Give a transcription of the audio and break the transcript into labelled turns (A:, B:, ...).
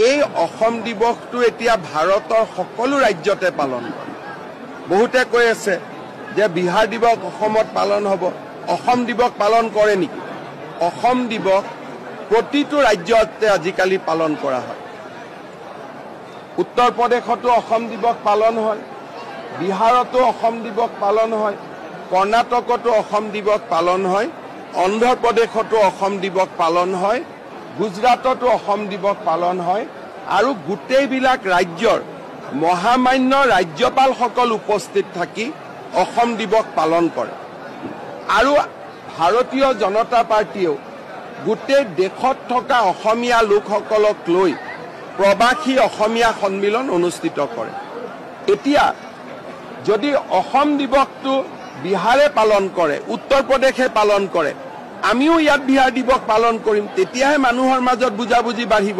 A: এই অসম দিৱসটো এতিয়া ভাৰতৰ সকলো ৰাজ্যতে পালন কৰে। বহুতে কৈ আছে যে বিহাৰ দিৱস অসমত পালন হ'ব, অসম দিৱস পালন কৰে নেকি? অসম দিৱস প্ৰতিটো ৰাজ্যতে আজিকালি পালন কৰা হয়। উত্তৰ প্ৰদেশতো অসম দিৱস পালন হয়, বিহাৰতো অসম দিৱস পালন হয়, কৰ্ণাটকতো অসম দিৱস পালন হয়, অন্ধ্ৰ প্ৰদেশতো অসম দিৱস পালন হয়, গুজৰাটতো অসম দিৱস পালন হয় আৰু গোটেইবিলাক ৰাজ্যৰ মহামান্য ৰাজ্যপালসকল উপস্থিত থাকি অসম দিৱস পালন কৰে। আৰু ভাৰতীয় জনতা পাৰ্টীয়েও গোটেই দেশত থকা অসমীয়া লোকসকলক লৈ প্ৰবাসী অসমীয়া সন্মিলন অনুষ্ঠিত কৰে। এতিয়া যদি অসম দিৱসটো বিহাৰে পালন কৰে, উত্তৰ প্ৰদেশে পালন কৰে, আমিও ইয়াত বিহাৰ দিৱস পালন কৰিম, তেতিয়াহে মানুহৰ মাজত বুজাবুজি বাঢ়িব।